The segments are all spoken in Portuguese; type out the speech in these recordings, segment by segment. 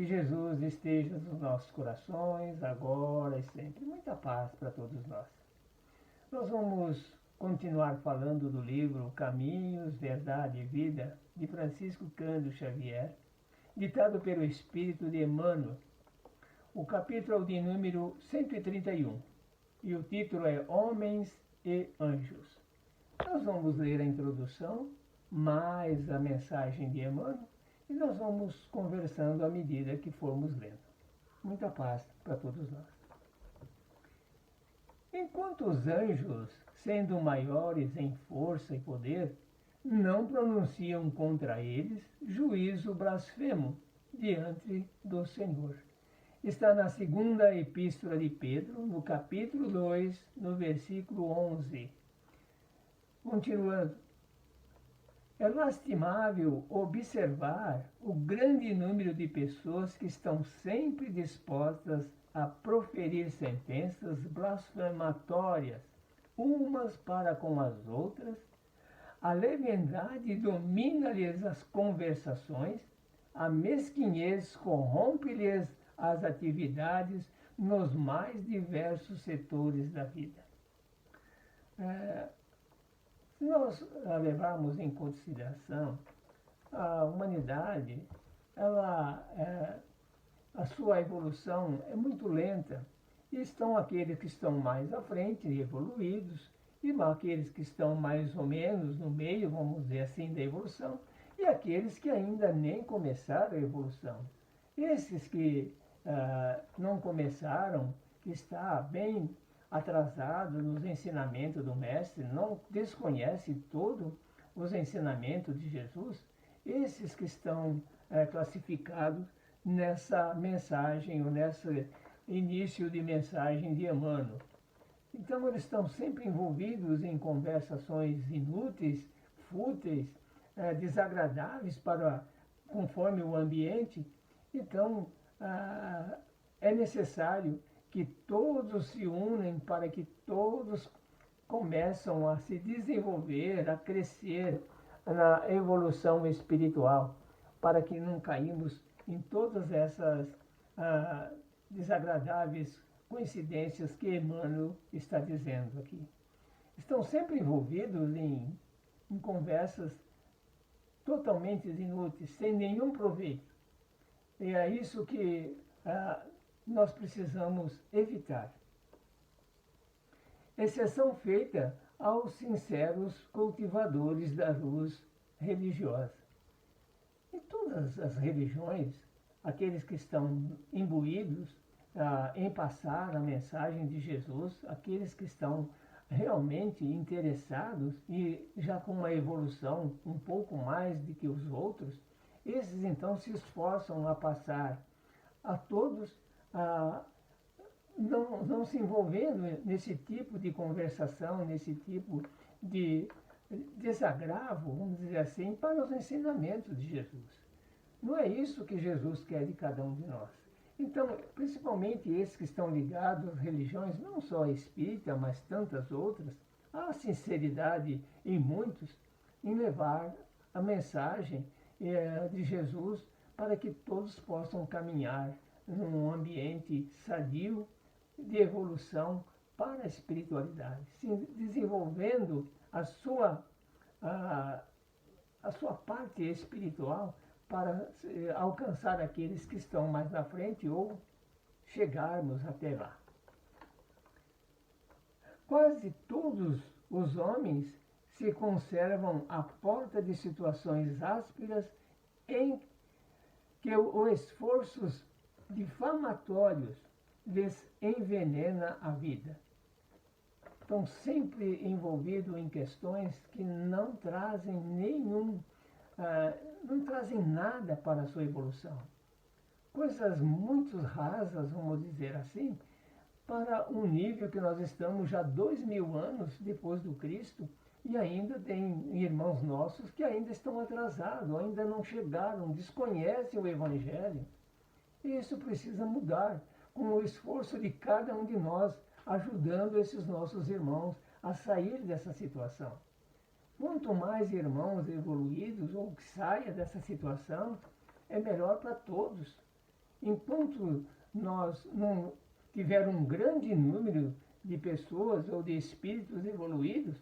Que Jesus esteja nos nossos corações, agora e sempre. Muita paz para todos nós. Nós vamos continuar falando do livro Caminhos, Verdade e Vida, de Francisco Cândido Xavier, ditado pelo Espírito de Emmanuel. O capítulo é de número 131 e o título é Homens e Anjos. Nós vamos ler a introdução, mais a mensagem de Emmanuel, e nós vamos conversando à medida que formos lendo. Muita paz para todos nós. Enquanto os anjos, sendo maiores em força e poder, não pronunciam contra eles juízo blasfemo diante do Senhor. Está na segunda epístola de Pedro, no capítulo 2, no versículo 11. Continuando. É lastimável observar o grande número de pessoas que estão sempre dispostas a proferir sentenças blasfematórias, umas para com as outras. A leviandade domina-lhes as conversações, a mesquinhez corrompe-lhes as atividades nos mais diversos setores da vida. Se nós levarmos em consideração a humanidade, a sua evolução é muito lenta. E estão aqueles que estão mais à frente, evoluídos, e aqueles que estão mais ou menos no meio, vamos dizer assim, da evolução, e aqueles que ainda nem começaram a evolução. Esses que não começaram, que está bem atrasado nos ensinamentos do Mestre, não desconhece todo os ensinamentos de Jesus, esses que estão classificados nessa mensagem, ou nesse início de mensagem de Emmanuel. Então eles estão sempre envolvidos em conversações inúteis, fúteis, desagradáveis conforme o ambiente. Então é necessário que todos se unem para que todos começam a se desenvolver, a crescer na evolução espiritual, para que não caímos em todas essas desagradáveis coincidências que Emmanuel está dizendo aqui. Estão sempre envolvidos em conversas totalmente inúteis, sem nenhum proveito. E é isso que nós precisamos evitar. Exceção feita aos sinceros cultivadores da luz religiosa. Em todas as religiões, aqueles que estão imbuídos em passar a mensagem de Jesus, aqueles que estão realmente interessados e já com uma evolução um pouco mais do que os outros, esses então se esforçam a passar a todos, não se envolvendo nesse tipo de conversação, nesse tipo de desagravo, vamos dizer assim, para os ensinamentos de Jesus. Não é isso que Jesus quer de cada um de nós. Então, principalmente esses que estão ligados às religiões, não só a espírita, mas tantas outras, há sinceridade em muitos em levar a mensagem de Jesus para que todos possam caminhar num ambiente sadio de evolução para a espiritualidade, se desenvolvendo a sua parte espiritual para alcançar aqueles que estão mais na frente ou chegarmos até lá. Quase todos os homens se conservam à porta de situações ásperas em que os esforços difamatórios lhes envenena a vida. Estão sempre envolvidos em questões que não trazem não trazem nada para a sua evolução. Coisas muito rasas, vamos dizer assim, para um nível que nós estamos já 2000 anos depois do Cristo e ainda tem irmãos nossos que ainda estão atrasados, ainda não chegaram, desconhecem o Evangelho. E isso precisa mudar, com o esforço de cada um de nós, ajudando esses nossos irmãos a sair dessa situação. Quanto mais irmãos evoluídos ou que saia dessa situação, é melhor para todos. enquanto nós não tivermos um grande número de pessoas ou de espíritos evoluídos,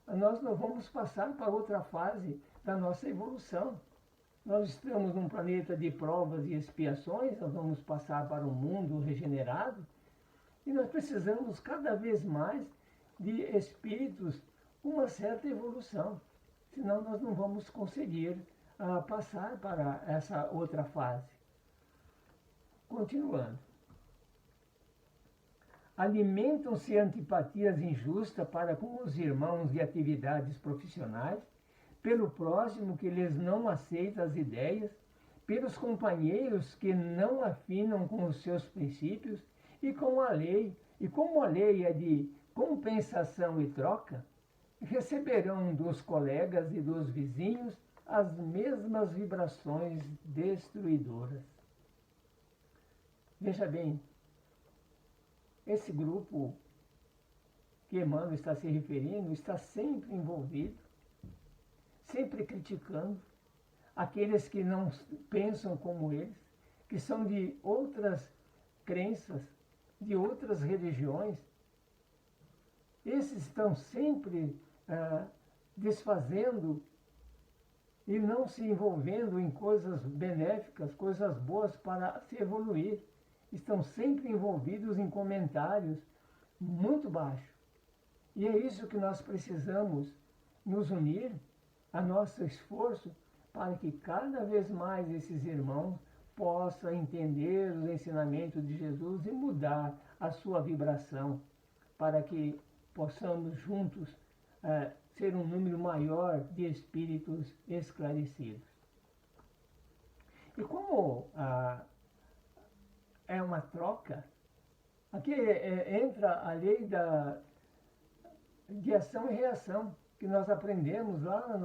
nós não vamos passar para outra fase da nossa evolução. Nós estamos num planeta de provas e expiações, nós vamos passar para um mundo regenerado, e nós precisamos cada vez mais de espíritos com uma certa evolução, senão nós não vamos conseguir passar para essa outra fase. Continuando. Alimentam-se antipatias injustas para com os irmãos de atividades profissionais, pelo próximo que lhes não aceita as ideias, pelos companheiros que não afinam com os seus princípios e com a lei, e como a lei é de compensação e troca, receberão dos colegas e dos vizinhos as mesmas vibrações destruidoras. Veja bem, esse grupo que Emmanuel está se referindo está sempre envolvido, sempre criticando aqueles que não pensam como eles, que são de outras crenças, de outras religiões. Esses estão sempre desfazendo e não se envolvendo em coisas benéficas, coisas boas para se evoluir. Estão sempre envolvidos em comentários muito baixos. E é isso que nós precisamos nos unir a nosso esforço para que cada vez mais esses irmãos possam entender os ensinamentos de Jesus e mudar a sua vibração, para que possamos juntos ser um número maior de espíritos esclarecidos. E como é uma troca, aqui entra a lei de ação e reação, que nós aprendemos lá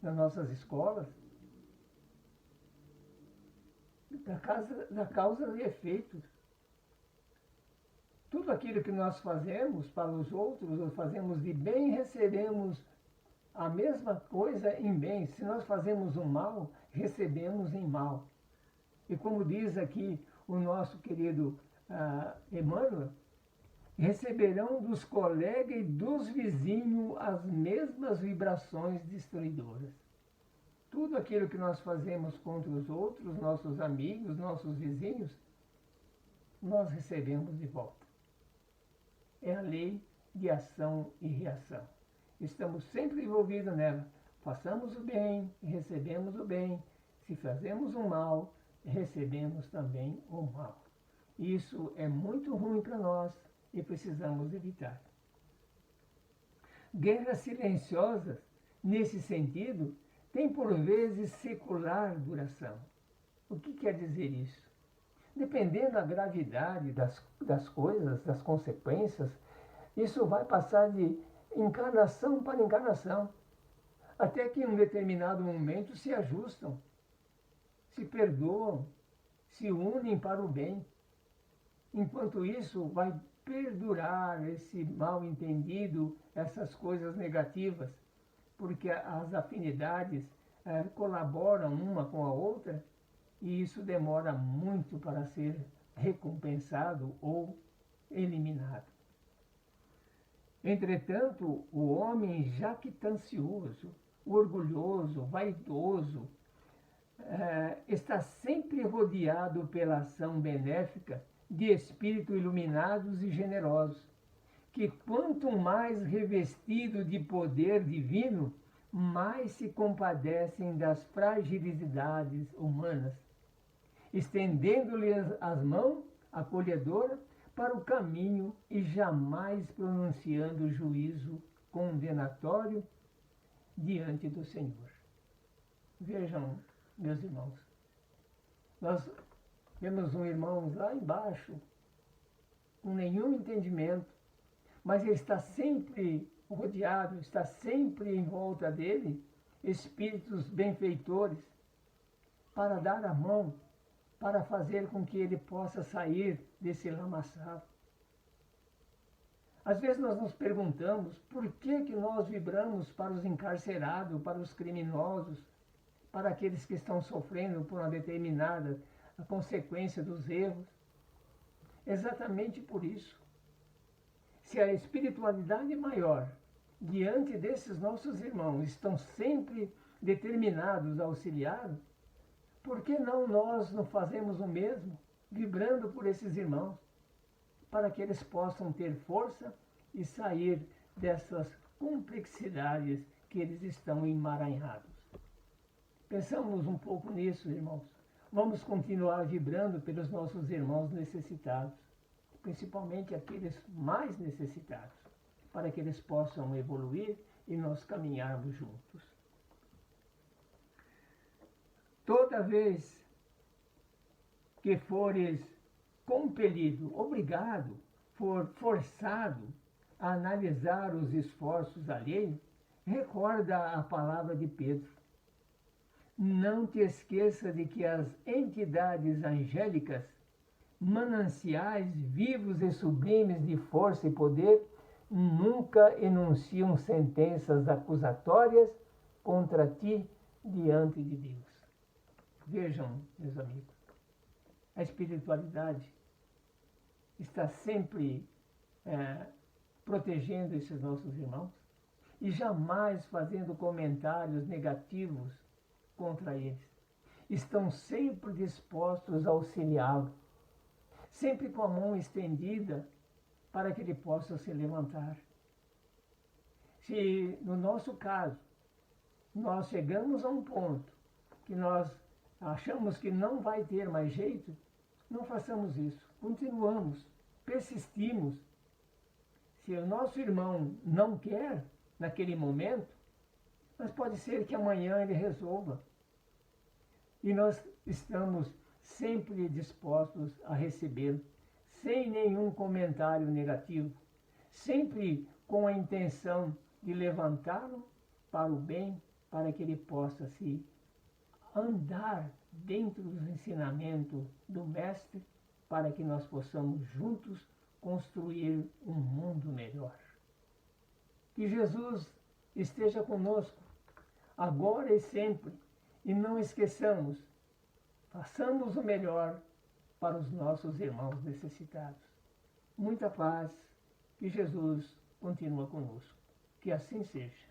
nas nossas escolas, da causa e efeitos. Tudo aquilo que nós fazemos para os outros, ou fazemos de bem, recebemos a mesma coisa em bem. Se nós fazemos o mal, recebemos em mal. E como diz aqui o nosso querido Emmanuel, receberão dos colegas e dos vizinhos as mesmas vibrações destruidoras. Tudo aquilo que nós fazemos contra os outros, nossos amigos, nossos vizinhos, nós recebemos de volta. É a lei de ação e reação. Estamos sempre envolvidos nela. Façamos o bem, recebemos o bem. Se fazemos o mal, recebemos também o mal. Isso é muito ruim para nós e precisamos evitar. Guerras silenciosas, nesse sentido, têm por vezes secular duração. O que quer dizer isso? Dependendo da gravidade das coisas, das consequências, isso vai passar de encarnação para encarnação, até que em um determinado momento se ajustam, se perdoam, se unem para o bem. Enquanto isso, vai perdurar esse mal entendido, essas coisas negativas, porque as afinidades colaboram uma com a outra, e isso demora muito para ser recompensado ou eliminado. Entretanto, o homem jactancioso, orgulhoso, vaidoso, está sempre rodeado pela ação benéfica de espíritos iluminados e generosos, que quanto mais revestido de poder divino, mais se compadecem das fragilidades humanas, estendendo-lhes as mãos acolhedoras para o caminho e jamais pronunciando juízo condenatório diante do Senhor. Vejam, meus irmãos, nós temos um irmão lá embaixo, com nenhum entendimento, mas ele está sempre rodeado, está sempre em volta dele espíritos benfeitores para dar a mão, para fazer com que ele possa sair desse lamaçal. Às vezes nós nos perguntamos por que nós vibramos para os encarcerados, para os criminosos, para aqueles que estão sofrendo por uma determinada a consequência dos erros. Exatamente por isso, se a espiritualidade maior, diante desses nossos irmãos, estão sempre determinados a auxiliar, por que não nós não fazemos o mesmo, vibrando por esses irmãos, para que eles possam ter força e sair dessas complexidades que eles estão emaranhados? Pensamos um pouco nisso, irmãos. Vamos continuar vibrando pelos nossos irmãos necessitados, principalmente aqueles mais necessitados, para que eles possam evoluir e nós caminharmos juntos. Toda vez que fores compelido, obrigado, for forçado a analisar os esforços alheios, recorda a palavra de Pedro. Não te esqueça de que as entidades angélicas, mananciais vivos e sublimes de força e poder, nunca enunciam sentenças acusatórias contra ti diante de Deus. Vejam, meus amigos, a espiritualidade está sempre protegendo esses nossos irmãos e jamais fazendo comentários negativos contra eles. Estão sempre dispostos a auxiliá-lo, sempre com a mão estendida para que ele possa se levantar. Se, no nosso caso, nós chegamos a um ponto que nós achamos que não vai ter mais jeito, não façamos isso. Continuamos, persistimos. Se o nosso irmão não quer, naquele momento, mas pode ser que amanhã ele resolva. E nós estamos sempre dispostos a recebê-lo, sem nenhum comentário negativo, sempre com a intenção de levantá-lo para o bem, para que ele possa se andar dentro dos ensinamentos do Mestre, para que nós possamos juntos construir um mundo melhor. Que Jesus esteja conosco, agora e sempre, e não esqueçamos, façamos o melhor para os nossos irmãos necessitados. Muita paz, que Jesus continua conosco. Que assim seja.